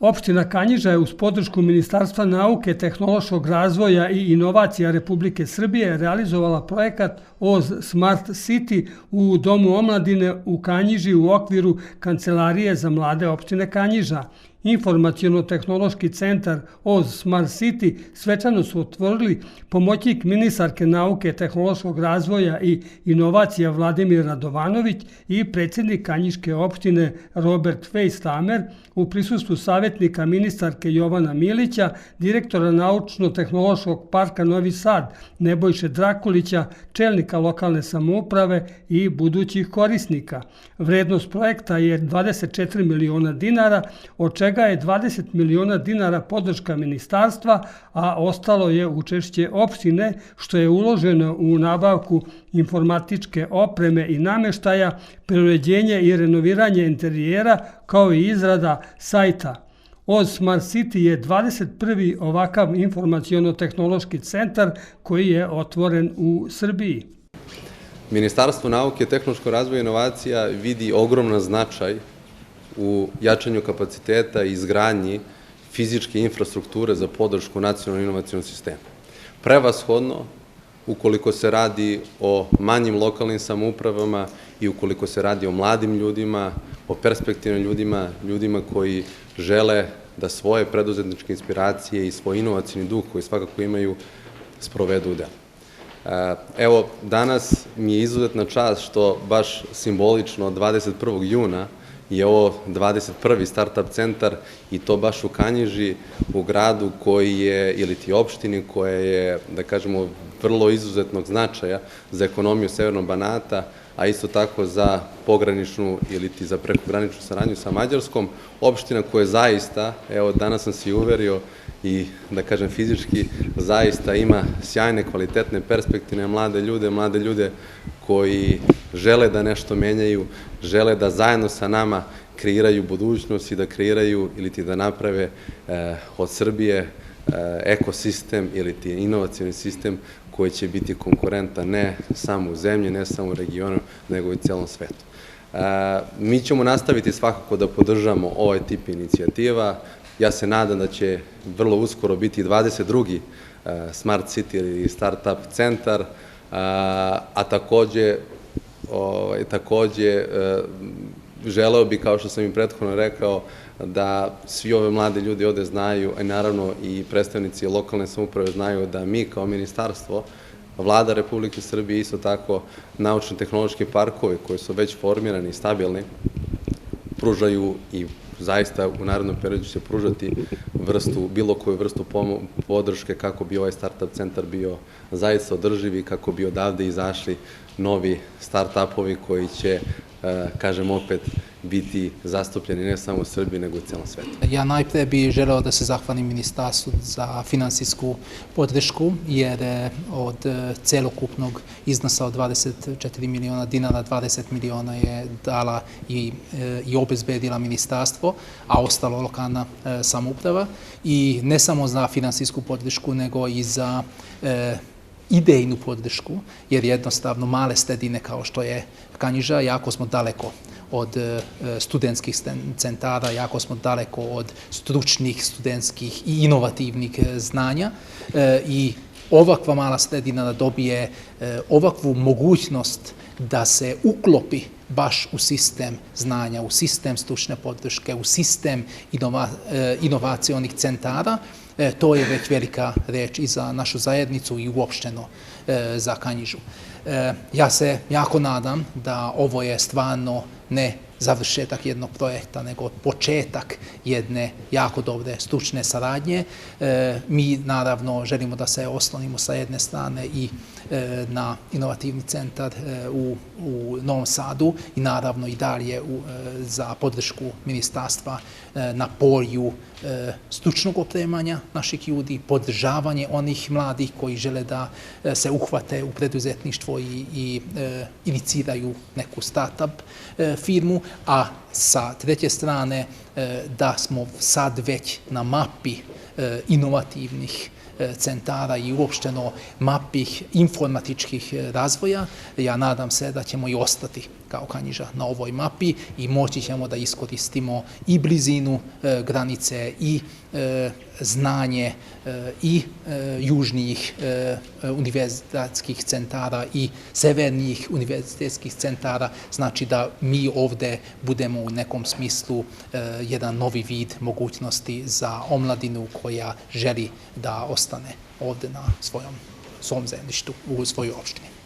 Opština Kanjiža je uz podršku Ministarstva nauke, tehnološkog razvoja i inovacija Republike Srbije realizovala projekat OZ Smart City u Domu omladine u Kanjiži u okviru Kancelarije za mlade opštine Kanjiža. Informaciono-tehnološki centar OZ Smart City svečano su otvorili pomoćnik ministarke nauke, tehnološkog razvoja i inovacija Vladimir Radovanović i predsjednik Kanjiške opštine Robert Fejstamer u prisustvu savjetnika ministarke Jovana Milića, direktora Naučno-tehnološkog parka Novi Sad Nebojše Drakulića, čelnika lokalne samouprave i budućih korisnika. Vrednost projekta je 24 miliona dinara, od čega je 20 miliona dinara podrška ministarstva, a ostalo je učešće opštine, što je uloženo u nabavku informatičke opreme i namještaja, preuređenje i renoviranje interijera, kao i izrada sajta. OZ Smart City je 21. ovakav informaciono-tehnološki centar koji je otvoren u Srbiji. Ministarstvo nauke, tehnološkog razvoja i inovacija vidi ogroman značaj u jačanju kapaciteta i izgradnji fizičke infrastrukture za podršku nacionalnom inovacionom sistemu. Prevashodno, ukoliko se radi o manjim lokalnim samoupravama i ukoliko se radi o mladim ljudima, o perspektivnim ljudima, ljudima koji žele da svoje preduzetničke inspiracije i svoj inovacioni duh koji svakako imaju sprovedu u delo. Evo, danas mi je izuzetna čast što baš simbolično 21. juna je ovo 21. startup centar i to baš u Kanjiži, u gradu koji je, ili ti opštini koja je, da kažemo, vrlo izuzetnog značaja za ekonomiju Severnog Banata, a isto tako za pograničnu ili ti za prekograničnu saradnju sa Mađarskom. Opština koja zaista, evo danas sam se i uverio i da kažem fizički, zaista ima sjajne, kvalitetne, perspektivne mlade ljude koji žele da nešto menjaju, žele da zajedno sa nama kreiraju budućnost i da kreiraju ili ti da naprave od Srbije ekosistem ili ti inovacioni sistem koji će biti konkurentan ne samo u zemlji, ne samo u regionu, nego i u celom svetu. Mi ćemo nastaviti svakako da podržamo ovaj tip inicijativa. Ja se nadam da će vrlo uskoro biti 22. Smart City ili Startup centar, a takođe želeo bi, kao što sam i prethodno rekao, da svi ove mlade ljudi ovde znaju, a naravno i predstavnici lokalne samouprave znaju da mi kao ministarstvo, Vlada Republike Srbije, isto tako naučno-tehnološki parkovi koji su već formirani i stabilni, pružaju i zaista u narednom periodu će se pružati bilo koju vrstu podrške kako bi ovaj startup centar bio zaista održiv i kako bi odavde izašli novi startupovi koji će, kažem opet, biti zastupljeni ne samo u Srbiji, nego u celom svetu. Ja najpre bih želeo da se zahvalim Ministarstvu za finansijsku podršku, jer od celokupnog iznosa od 24 miliona dinara, 20 miliona je dala i obezbedila Ministarstvo, a ostalo lokalna samouprava. I ne samo za finansijsku podršku, nego i za idejnu podršku, jer jednostavno male sredine kao što je Kanjiža, jako smo daleko od studentskih centara, jako smo daleko od stručnih, studentskih i inovativnih znanja i ovakva mala sredina da dobije ovakvu mogućnost da se uklopi baš u sistem znanja, u sistem stručne podrške, u sistem inovacionih centara, to je već velika reč i za našu zajednicu i uopšteno za Kanjižu. Ja se jako nadam da ovo je stvarno ne završetak jednog projekta, nego početak jedne jako dobre stručne saradnje. Mi naravno želimo da se oslonimo sa jedne strane i na inovativni centar u Novom Sadu i naravno i dalje za podršku ministarstva na polju stručnog opremanja naših ljudi, podržavanje onih mladih koji žele da se uhvate u preduzetništvo i iniciraju neku startup firmu, a sa treće strane da smo sad već na mapi inovativnih centara i uopšteno mapi informatičkih razvoja. Ja nadam se da ćemo i ostati kao Kanjiža na ovoj mapi i moći ćemo da iskoristimo i blizinu granice i znanje i južnijih univerzitetskih centara i severnijih univerzitetskih centara, znači da mi ovde budemo u nekom smislu jedan novi vid mogućnosti za omladinu koja želi da ostane ovde na svom zemljištu, u svojoj opštini.